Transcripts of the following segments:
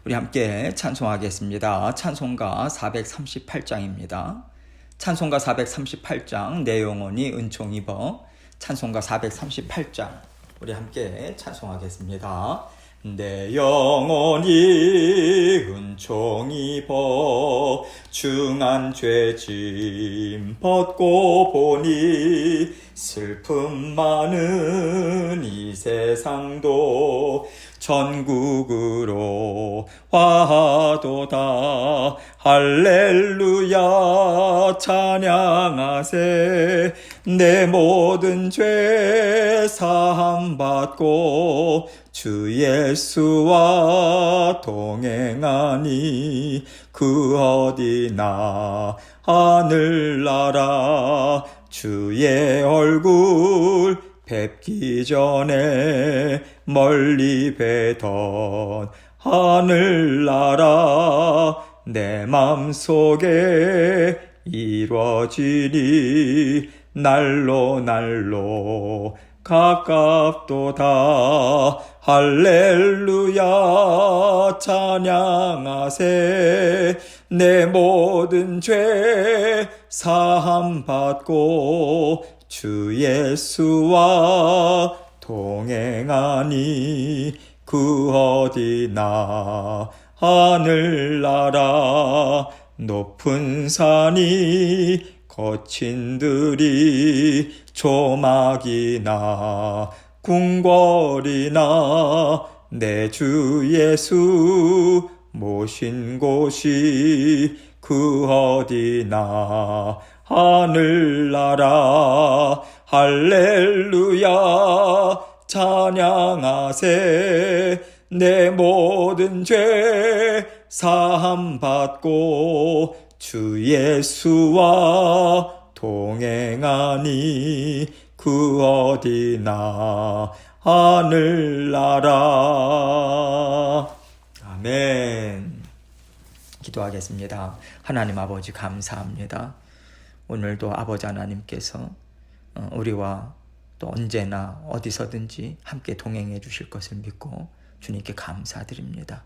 우리 함께 찬송하겠습니다. 찬송가 438장입니다. 찬송가 438장 내 영혼이 은총 입어. 찬송가 438장 우리 함께 찬송하겠습니다. 내 영혼이 은총 입어 중한 죄짐 벗고 보니 슬픔 많은 이 세상도 천국으로 화도다. 할렐루야 찬양하세. 내 모든 죄 사함 받고 주 예수와 동행하니 그 어디나 하늘나라 주의 얼굴 뵙기 전에 멀리 뵈던 하늘나라 내 맘속에 이루어지니 날로 날로 가깝도다. 할렐루야 찬양하세. 내 모든 죄 사함 받고 주 예수와 동행하니 그 어디나 하늘나라 높은 산이 거친 들이 조막이나 궁궐이나 내 주 예수 모신 곳이 그 어디나 하늘나라. 할렐루야 찬양하세. 내 모든 죄 사함 받고 주 예수와 동행하니 그 어디나 하늘나라. 아멘. 기도하겠습니다. 하나님 아버지 감사합니다. 오늘도 아버지 하나님께서 우리와 또 언제나 어디서든지 함께 동행해 주실 것을 믿고 주님께 감사드립니다.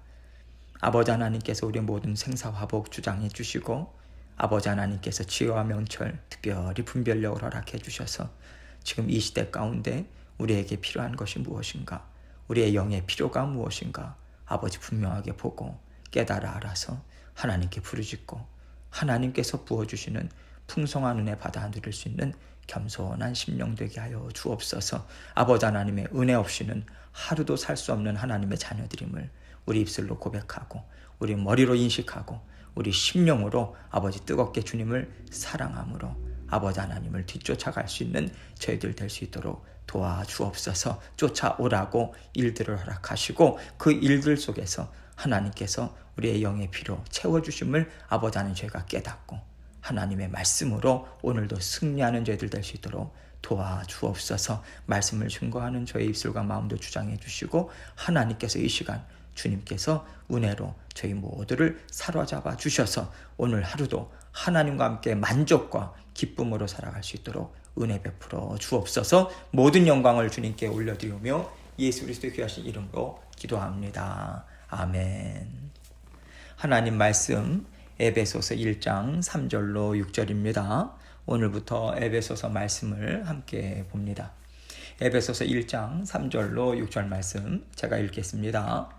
아버지 하나님께서 우리 모든 생사화복 주장해 주시고 아버지 하나님께서 치유와 명철 특별히 분별력을 허락해 주셔서 지금 이 시대 가운데 우리에게 필요한 것이 무엇인가, 우리의 영의 필요가 무엇인가 아버지 분명하게 보고 깨달아 알아서 하나님께 부르짖고 하나님께서 부어주시는 풍성한 은혜 받아 누릴 수 있는 겸손한 심령 되게 하여 주옵소서. 아버지 하나님의 은혜 없이는 하루도 살 수 없는 하나님의 자녀들임을 우리 입술로 고백하고 우리 머리로 인식하고 우리 심령으로 아버지 뜨겁게 주님을 사랑함으로 아버지 하나님을 뒤쫓아갈 수 있는 저희들 될 수 있도록 도와주옵소서. 쫓아오라고 일들을 허락하시고 그 일들 속에서 하나님께서 우리의 영의 피로 채워주심을 아버지 하나님 저희가 깨닫고 하나님의 말씀으로 오늘도 승리하는 저희들 될 수 있도록 도와주옵소서. 말씀을 증거하는 저희 입술과 마음도 주장해 주시고 하나님께서 이 시간 주님께서 은혜로 저희 모두를 사로잡아 주셔서 오늘 하루도 하나님과 함께 만족과 기쁨으로 살아갈 수 있도록 은혜 베풀어 주옵소서. 모든 영광을 주님께 올려드리며 예수 그리스도의 귀하신 이름으로 기도합니다. 아멘. 하나님 말씀 에베소서 1장 3절로 6절입니다. 오늘부터 에베소서 말씀을 함께 봅니다. 에베소서 1장 3절로 6절 말씀 제가 읽겠습니다.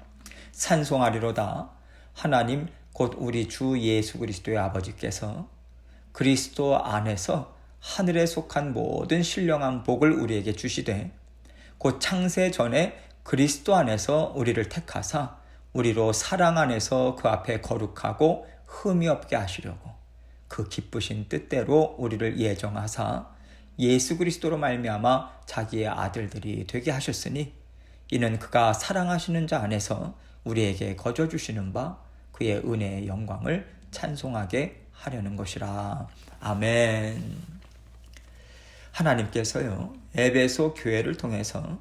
찬송하리로다. 하나님 곧 우리 주 예수 그리스도의 아버지께서 그리스도 안에서 하늘에 속한 모든 신령한 복을 우리에게 주시되 곧 창세 전에 그리스도 안에서 우리를 택하사 우리로 사랑 안에서 그 앞에 거룩하고 흠이 없게 하시려고 그 기쁘신 뜻대로 우리를 예정하사 예수 그리스도로 말미암아 자기의 아들들이 되게 하셨으니 이는 그가 사랑하시는 자 안에서 우리에게 거저 주시는 바 그의 은혜의 영광을 찬송하게 하려는 것이라. 아멘. 하나님께서요 에베소 교회를 통해서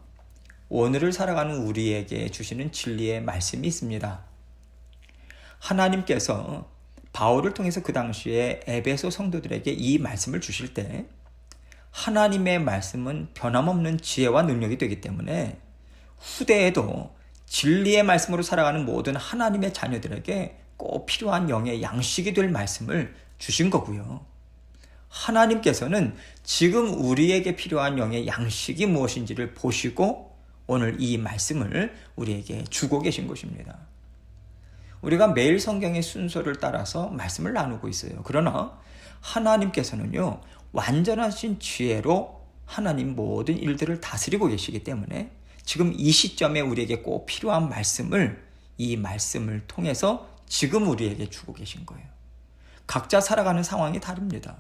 오늘을 살아가는 우리에게 주시는 진리의 말씀이 있습니다. 하나님께서 바울을 통해서 그 당시에 에베소 성도들에게 이 말씀을 주실 때 하나님의 말씀은 변함없는 지혜와 능력이 되기 때문에 후대에도 진리의 말씀으로 살아가는 모든 하나님의 자녀들에게 꼭 필요한 영의 양식이 될 말씀을 주신 거고요. 하나님께서는 지금 우리에게 필요한 영의 양식이 무엇인지를 보시고 오늘 이 말씀을 우리에게 주고 계신 것입니다. 우리가 매일 성경의 순서를 따라서 말씀을 나누고 있어요. 그러나 하나님께서는요, 완전하신 지혜로 하나님 모든 일들을 다스리고 계시기 때문에 지금 이 시점에 우리에게 꼭 필요한 말씀을 이 말씀을 통해서 지금 우리에게 주고 계신 거예요. 각자 살아가는 상황이 다릅니다.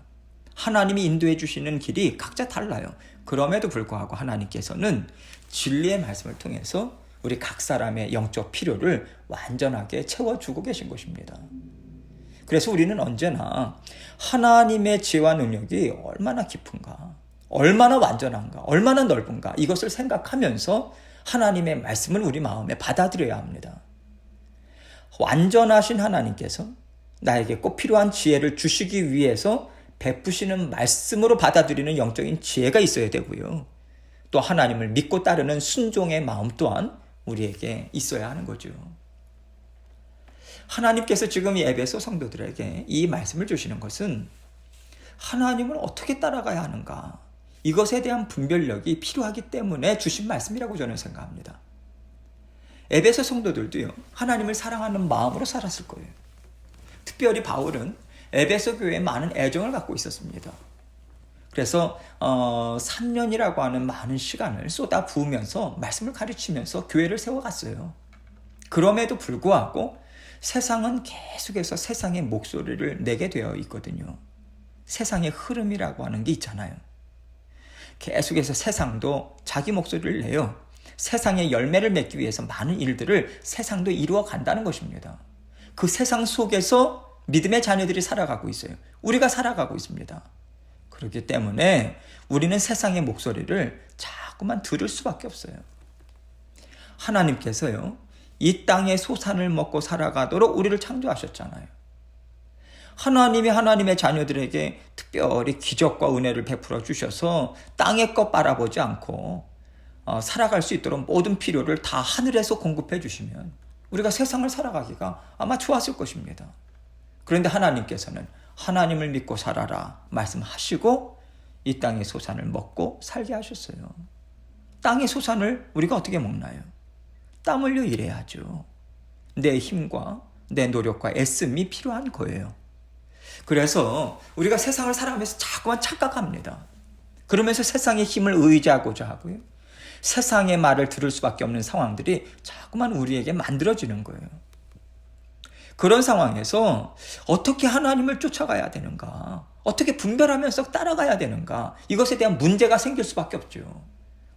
하나님이 인도해 주시는 길이 각자 달라요. 그럼에도 불구하고 하나님께서는 진리의 말씀을 통해서 우리 각 사람의 영적 필요를 완전하게 채워주고 계신 것입니다. 그래서 우리는 언제나 하나님의 지혜와 능력이 얼마나 깊은가, 얼마나 완전한가, 얼마나 넓은가 이것을 생각하면서 하나님의 말씀을 우리 마음에 받아들여야 합니다. 완전하신 하나님께서 나에게 꼭 필요한 지혜를 주시기 위해서 베푸시는 말씀으로 받아들이는 영적인 지혜가 있어야 되고요. 또 하나님을 믿고 따르는 순종의 마음 또한 우리에게 있어야 하는 거죠. 하나님께서 지금 이 에베소 성도들에게 이 말씀을 주시는 것은 하나님을 어떻게 따라가야 하는가, 이것에 대한 분별력이 필요하기 때문에 주신 말씀이라고 저는 생각합니다. 에베소 성도들도요, 하나님을 사랑하는 마음으로 살았을 거예요. 특별히 바울은 에베소 교회에 많은 애정을 갖고 있었습니다. 그래서 3년이라고 하는 많은 시간을 쏟아 부으면서 말씀을 가르치면서 교회를 세워갔어요. 그럼에도 불구하고 세상은 계속해서 세상의 목소리를 내게 되어 있거든요. 세상의 흐름이라고 하는 게 있잖아요. 계속해서 세상도 자기 목소리를 내요. 세상의 열매를 맺기 위해서 많은 일들을 세상도 이루어 간다는 것입니다. 그 세상 속에서 믿음의 자녀들이 살아가고 있어요. 우리가 살아가고 있습니다. 그렇기 때문에 우리는 세상의 목소리를 자꾸만 들을 수밖에 없어요. 하나님께서요, 이 땅의 소산을 먹고 살아가도록 우리를 창조하셨잖아요. 하나님이 하나님의 자녀들에게 특별히 기적과 은혜를 베풀어 주셔서 땅의 것 바라보지 않고 살아갈 수 있도록 모든 필요를 다 하늘에서 공급해 주시면 우리가 세상을 살아가기가 아마 좋았을 것입니다. 그런데 하나님께서는 하나님을 믿고 살아라 말씀하시고 이 땅의 소산을 먹고 살게 하셨어요. 땅의 소산을 우리가 어떻게 먹나요? 땀 흘려 일해야죠. 내 힘과 내 노력과 애씀이 필요한 거예요. 그래서 우리가 세상을 살아가면서 자꾸만 착각합니다. 그러면서 세상의 힘을 의지하고자 하고요. 세상의 말을 들을 수밖에 없는 상황들이 자꾸만 우리에게 만들어지는 거예요. 그런 상황에서 어떻게 하나님을 쫓아가야 되는가, 어떻게 분별하면서 따라가야 되는가, 이것에 대한 문제가 생길 수밖에 없죠.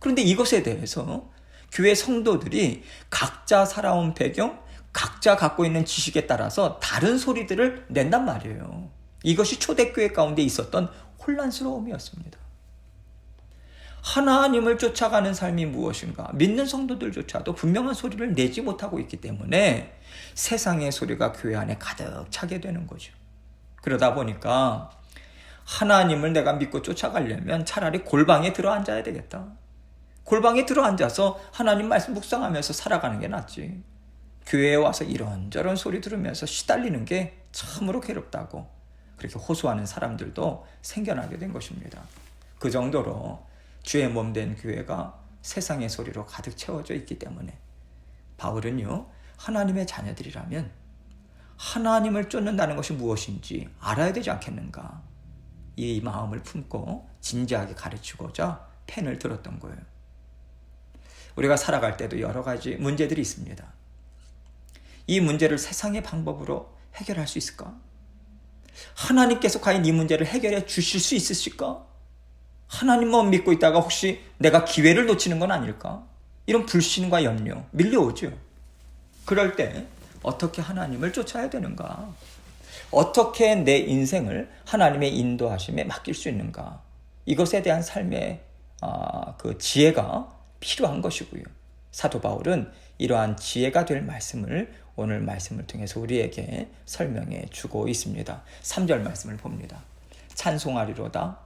그런데 이것에 대해서 교회 성도들이 각자 살아온 배경, 각자 갖고 있는 지식에 따라서 다른 소리들을 낸단 말이에요. 이것이 초대교회 가운데 있었던 혼란스러움이었습니다. 하나님을 쫓아가는 삶이 무엇인가, 믿는 성도들조차도 분명한 소리를 내지 못하고 있기 때문에 세상의 소리가 교회 안에 가득 차게 되는 거죠. 그러다 보니까 하나님을 내가 믿고 쫓아가려면 차라리 골방에 들어앉아야 되겠다. 골방에 들어앉아서 하나님 말씀 묵상하면서 살아가는 게 낫지. 교회에 와서 이런저런 소리 들으면서 시달리는 게 참으로 괴롭다고 그렇게 호소하는 사람들도 생겨나게 된 것입니다. 그 정도로 주의 몸 된 교회가 세상의 소리로 가득 채워져 있기 때문에 바울은요, 하나님의 자녀들이라면 하나님을 쫓는다는 것이 무엇인지 알아야 되지 않겠는가, 이 마음을 품고 진지하게 가르치고자 펜을 들었던 거예요. 우리가 살아갈 때도 여러 가지 문제들이 있습니다. 이 문제를 세상의 방법으로 해결할 수 있을까? 하나님께서 과연 이 문제를 해결해 주실 수 있으실까? 하나님만 믿고 있다가 혹시 내가 기회를 놓치는 건 아닐까? 이런 불신과 염려 밀려오죠. 그럴 때 어떻게 하나님을 쫓아야 되는가? 어떻게 내 인생을 하나님의 인도하심에 맡길 수 있는가? 이것에 대한 삶의 그 지혜가 필요한 것이고요. 사도 바울은 이러한 지혜가 될 말씀을 오늘 말씀을 통해서 우리에게 설명해 주고 있습니다. 3절 말씀을 봅니다. 찬송하리로다.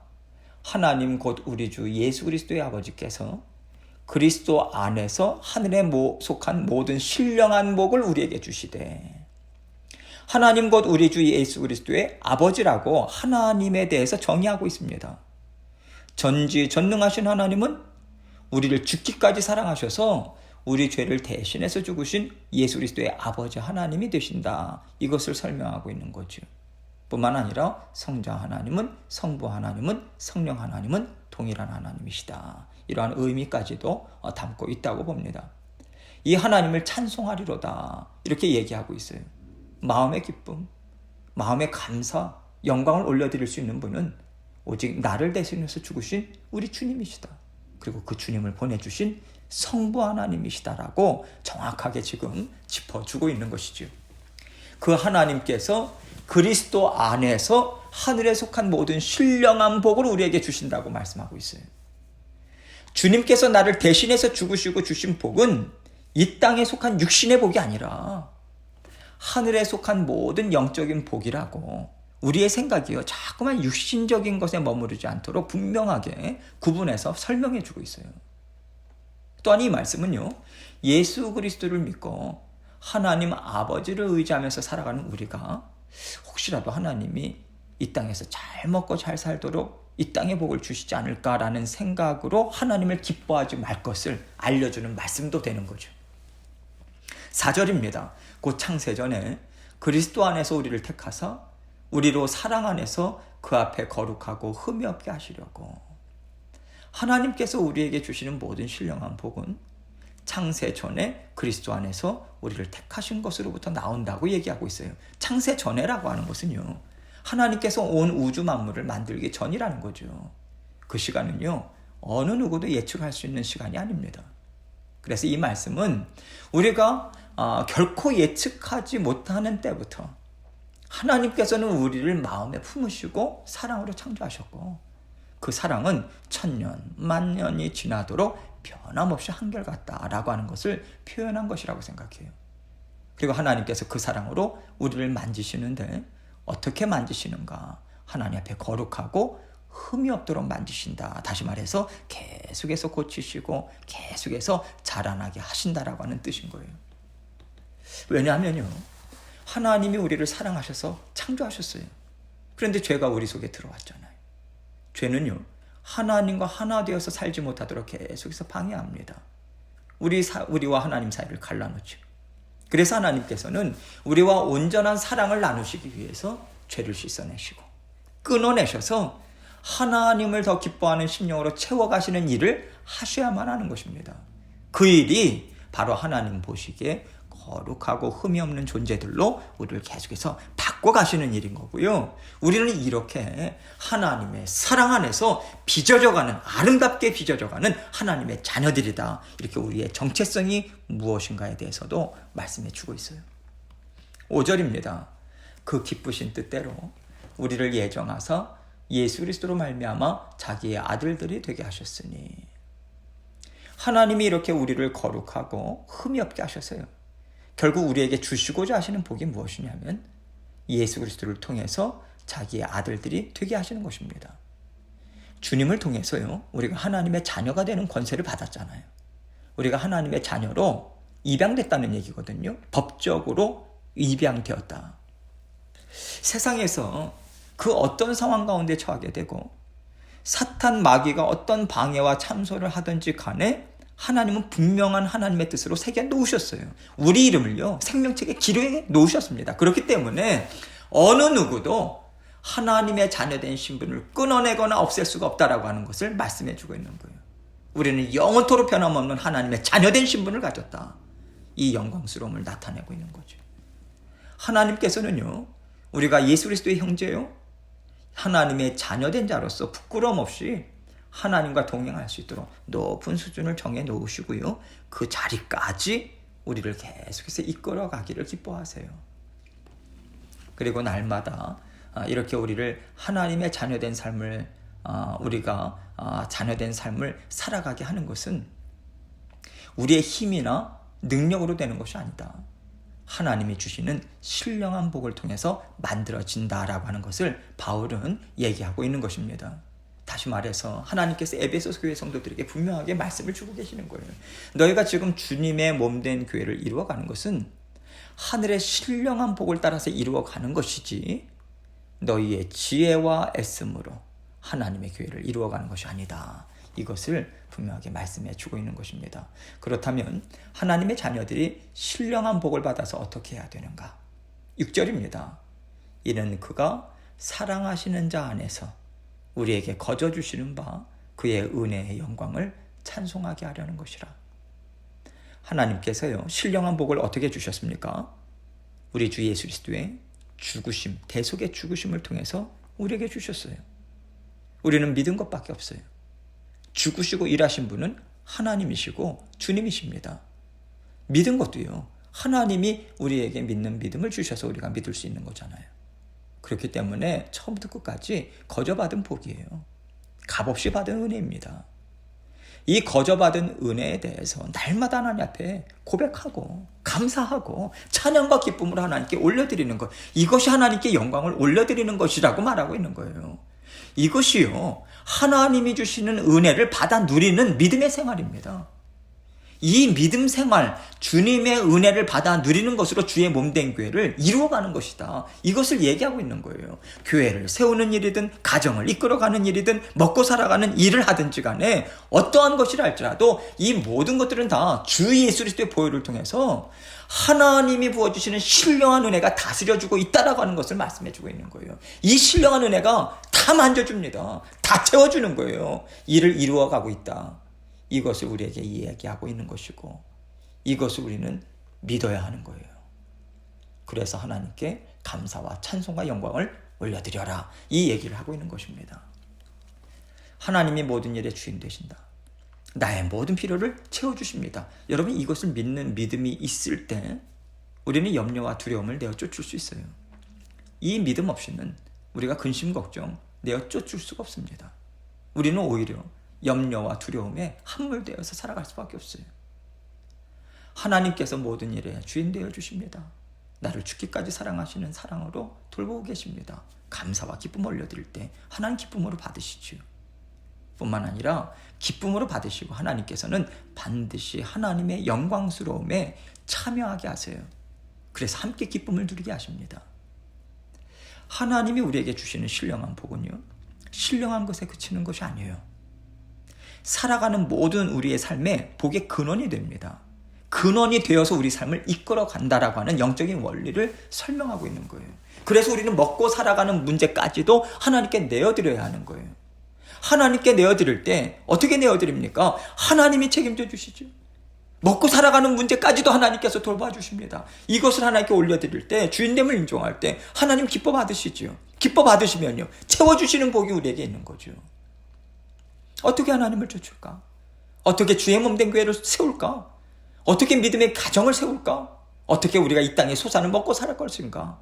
하나님 곧 우리 주 예수 그리스도의 아버지께서 그리스도 안에서 하늘에 속한 모든 신령한 복을 우리에게 주시되, 하나님 곧 우리 주 예수 그리스도의 아버지라고 하나님에 대해서 정의하고 있습니다. 전지전능하신 하나님은 우리를 죽기까지 사랑하셔서 우리 죄를 대신해서 죽으신 예수 그리스도의 아버지 하나님이 되신다. 이것을 설명하고 있는 거죠. 뿐만 아니라 성자 하나님은, 성부 하나님은, 성령 하나님은 동일한 하나님이시다. 이러한 의미까지도 담고 있다고 봅니다. 이 하나님을 찬송하리로다. 이렇게 얘기하고 있어요. 마음의 기쁨, 마음의 감사, 영광을 올려드릴 수 있는 분은 오직 나를 대신해서 죽으신 우리 주님이시다. 그리고 그 주님을 보내주신 성부 하나님이시다라고 정확하게 지금 짚어주고 있는 것이죠. 그 하나님께서 그리스도 안에서 하늘에 속한 모든 신령한 복을 우리에게 주신다고 말씀하고 있어요. 주님께서 나를 대신해서 죽으시고 주신 복은 이 땅에 속한 육신의 복이 아니라 하늘에 속한 모든 영적인 복이라고, 우리의 생각이요 자꾸만 육신적인 것에 머무르지 않도록 분명하게 구분해서 설명해 주고 있어요. 또한 이 말씀은요, 예수 그리스도를 믿고 하나님 아버지를 의지하면서 살아가는 우리가 혹시라도 하나님이 이 땅에서 잘 먹고 잘 살도록 이 땅의 복을 주시지 않을까라는 생각으로 하나님을 기뻐하지 말 것을 알려주는 말씀도 되는 거죠. 4절입니다. 곧 창세전에 그리스도 안에서 우리를 택하사 우리로 사랑 안에서 그 앞에 거룩하고 흠이 없게 하시려고. 하나님께서 우리에게 주시는 모든 신령한 복은 창세 전에 그리스도 안에서 우리를 택하신 것으로부터 나온다고 얘기하고 있어요. 창세 전에라고 하는 것은요, 하나님께서 온 우주 만물을 만들기 전이라는 거죠. 그 시간은요, 어느 누구도 예측할 수 있는 시간이 아닙니다. 그래서 이 말씀은 우리가 결코 예측하지 못하는 때부터 하나님께서는 우리를 마음에 품으시고 사랑으로 창조하셨고, 그 사랑은 천년, 만년이 지나도록 변함없이 한결같다라고 하는 것을 표현한 것이라고 생각해요. 그리고 하나님께서 그 사랑으로 우리를 만지시는데 어떻게 만지시는가? 하나님 앞에 거룩하고 흠이 없도록 만지신다. 다시 말해서 계속해서 고치시고 계속해서 자라나게 하신다라고 하는 뜻인 거예요. 왜냐하면요, 하나님이 우리를 사랑하셔서 창조하셨어요. 그런데 죄가 우리 속에 들어왔잖아요. 죄는요, 하나님과 하나 되어서 살지 못하도록 계속해서 방해합니다. 우리와 하나님 사이를 갈라놓죠. 그래서 하나님께서는 우리와 온전한 사랑을 나누시기 위해서 죄를 씻어내시고 끊어내셔서 하나님을 더 기뻐하는 심령으로 채워가시는 일을 하셔야만 하는 것입니다. 그 일이 바로 하나님 보시기에 거룩하고 흠이 없는 존재들로 우리를 계속해서 바꿔가시는 일인 거고요. 우리는 이렇게 하나님의 사랑 안에서 빚어져가는, 아름답게 빚어져가는 하나님의 자녀들이다. 이렇게 우리의 정체성이 무엇인가에 대해서도 말씀해 주고 있어요. 5절입니다. 그 기쁘신 뜻대로 우리를 예정하사 예수 그리스도로 말미암아 자기의 아들들이 되게 하셨으니. 하나님이 이렇게 우리를 거룩하고 흠이 없게 하셨어요. 결국 우리에게 주시고자 하시는 복이 무엇이냐면 예수 그리스도를 통해서 자기의 아들들이 되게 하시는 것입니다. 주님을 통해서요, 우리가 하나님의 자녀가 되는 권세를 받았잖아요. 우리가 하나님의 자녀로 입양됐다는 얘기거든요. 법적으로 입양되었다. 세상에서 그 어떤 상황 가운데 처하게 되고 사탄 마귀가 어떤 방해와 참소를 하든지 간에 하나님은 분명한 하나님의 뜻으로 새겨 놓으셨어요. 우리 이름을요, 생명책에 기록해 놓으셨습니다. 그렇기 때문에 어느 누구도 하나님의 자녀된 신분을 끊어내거나 없앨 수가 없다라고 하는 것을 말씀해 주고 있는 거예요. 우리는 영원토록 변함없는 하나님의 자녀된 신분을 가졌다. 이 영광스러움을 나타내고 있는 거죠. 하나님께서는요, 우리가 예수 그리스도의 형제요, 하나님의 자녀된 자로서 부끄러움 없이 하나님과 동행할 수 있도록 높은 수준을 정해 놓으시고요, 그 자리까지 우리를 계속해서 이끌어 가기를 기뻐하세요. 그리고 날마다 이렇게 우리를 하나님의 자녀된 삶을, 우리가 자녀된 삶을 살아가게 하는 것은 우리의 힘이나 능력으로 되는 것이 아니다. 하나님이 주시는 신령한 복을 통해서 만들어진다라고 하는 것을 바울은 얘기하고 있는 것입니다. 다시 말해서 하나님께서 에베소 교회 성도들에게 분명하게 말씀을 주고 계시는 거예요. 너희가 지금 주님의 몸된 교회를 이루어가는 것은 하늘의 신령한 복을 따라서 이루어가는 것이지 너희의 지혜와 애씀으로 하나님의 교회를 이루어가는 것이 아니다. 이것을 분명하게 말씀해 주고 있는 것입니다. 그렇다면 하나님의 자녀들이 신령한 복을 받아서 어떻게 해야 되는가? 6절입니다. 이는 그가 사랑하시는 자 안에서 우리에게 거저 주시는 바 그의 은혜의 영광을 찬송하게 하려는 것이라. 하나님께서요, 신령한 복을 어떻게 주셨습니까? 우리 주 예수 그리스도의 죽으심, 대속의 죽으심을 통해서 우리에게 주셨어요. 우리는 믿은 것밖에 없어요. 죽으시고 일하신 분은 하나님이시고 주님이십니다. 믿은 것도요, 하나님이 우리에게 믿는 믿음을 주셔서 우리가 믿을 수 있는 거잖아요. 그렇기 때문에 처음부터 끝까지 거저받은 복이에요. 값없이 받은 은혜입니다. 이 거저받은 은혜에 대해서 날마다 하나님 앞에 고백하고 감사하고 찬양과 기쁨으로 하나님께 올려드리는 것, 이것이 하나님께 영광을 올려드리는 것이라고 말하고 있는 거예요. 이것이요, 하나님이 주시는 은혜를 받아 누리는 믿음의 생활입니다. 이 믿음 생활, 주님의 은혜를 받아 누리는 것으로 주의 몸된 교회를 이루어가는 것이다. 이것을 얘기하고 있는 거예요. 교회를 세우는 일이든 가정을 이끌어가는 일이든 먹고 살아가는 일을 하든지 간에 어떠한 것이라 할지라도 이 모든 것들은 다 주 예수 그리스도의 보혈을 통해서 하나님이 부어주시는 신령한 은혜가 다스려주고 있다라고 하는 것을 말씀해주고 있는 거예요. 이 신령한 은혜가 다 만져줍니다. 다 채워주는 거예요. 일을 이루어가고 있다. 이것을 우리에게 이야기하고 있는 것이고 이것을 우리는 믿어야 하는 거예요. 그래서 하나님께 감사와 찬송과 영광을 올려드려라, 이 얘기를 하고 있는 것입니다. 하나님이 모든 일의 주인 되신다. 나의 모든 필요를 채워주십니다. 여러분, 이것을 믿는 믿음이 있을 때 우리는 염려와 두려움을 내어 쫓을 수 있어요. 이 믿음 없이는 우리가 근심 걱정 내어 쫓을 수가 없습니다. 우리는 오히려 염려와 두려움에 함몰되어서 살아갈 수밖에 없어요. 하나님께서 모든 일에 주인 되어 주십니다. 나를 죽기까지 사랑하시는 사랑으로 돌보고 계십니다. 감사와 기쁨을 올려드릴 때 하나님 기쁨으로 받으시죠. 뿐만 아니라 기쁨으로 받으시고 하나님께서는 반드시 하나님의 영광스러움에 참여하게 하세요. 그래서 함께 기쁨을 누리게 하십니다. 하나님이 우리에게 주시는 신령한 복은요, 신령한 것에 그치는 것이 아니에요. 살아가는 모든 우리의 삶에 복의 근원이 됩니다. 근원이 되어서 우리 삶을 이끌어 간다라고 하는 영적인 원리를 설명하고 있는 거예요. 그래서 우리는 먹고 살아가는 문제까지도 하나님께 내어드려야 하는 거예요. 하나님께 내어드릴 때 어떻게 내어드립니까? 하나님이 책임져 주시죠. 먹고 살아가는 문제까지도 하나님께서 돌봐주십니다. 이것을 하나님께 올려드릴 때, 주인됨을 인정할 때 하나님 기뻐 받으시죠. 기뻐 받으시면요, 채워주시는 복이 우리에게 있는 거죠. 어떻게 하나님을 쫓을까? 어떻게 주의 몸된 교회를 세울까? 어떻게 믿음의 가정을 세울까? 어떻게 우리가 이 땅에 소산을 먹고 살 것인가?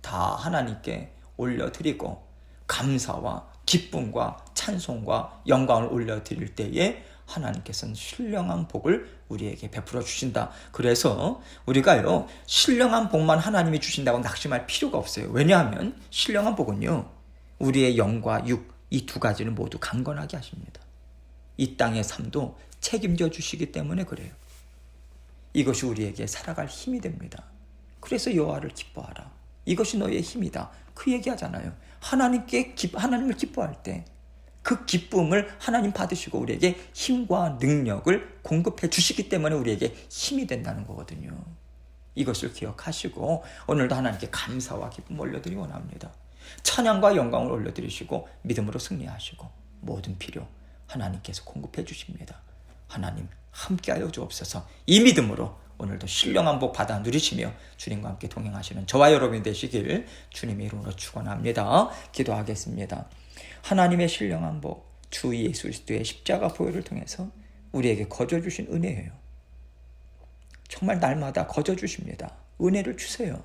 다 하나님께 올려드리고 감사와 기쁨과 찬송과 영광을 올려드릴 때에 하나님께서는 신령한 복을 우리에게 베풀어 주신다. 그래서 우리가요, 신령한 복만 하나님이 주신다고 낙심할 필요가 없어요. 왜냐하면 신령한 복은요, 우리의 영과 육, 이 두 가지는 모두 강건하게 하십니다. 이 땅의 삶도 책임져 주시기 때문에 그래요. 이것이 우리에게 살아갈 힘이 됩니다. 그래서 여호와를 기뻐하라. 이것이 너의 힘이다. 그 얘기하잖아요. 하나님을 기뻐할 때 그 기쁨을 하나님 받으시고 우리에게 힘과 능력을 공급해 주시기 때문에 우리에게 힘이 된다는 거거든요. 이것을 기억하시고 오늘도 하나님께 감사와 기쁨을 올려드리기 원합니다. 찬양과 영광을 올려드리시고 믿음으로 승리하시고 모든 필요 하나님께서 공급해 주십니다. 하나님 함께하여 주옵소서. 이 믿음으로 오늘도 신령한 복 받아 누리시며 주님과 함께 동행하시는 저와 여러분이 되시길 주님의 이름으로 축원합니다. 기도하겠습니다. 하나님의 신령한 복, 주 예수 그리스도의 십자가 보혈을 통해서 우리에게 거저 주신 은혜예요. 정말 날마다 거저 주십니다. 은혜를 주세요.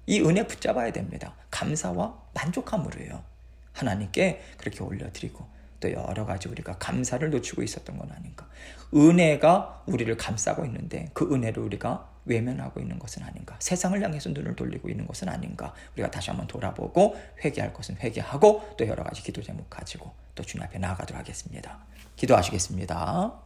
이 은혜 붙잡아야 됩니다. 감사와 만족함으로요. 하나님께 그렇게 올려드리고 또 여러 가지 우리가 감사를 놓치고 있었던 건 아닌가. 은혜가 우리를 감싸고 있는데 그 은혜를 우리가 외면하고 있는 것은 아닌가, 세상을 향해서 눈을 돌리고 있는 것은 아닌가, 우리가 다시 한번 돌아보고 회개할 것은 회개하고 또 여러 가지 기도 제목 가지고 또 주님 앞에 나아가도록 하겠습니다. 기도하시겠습니다.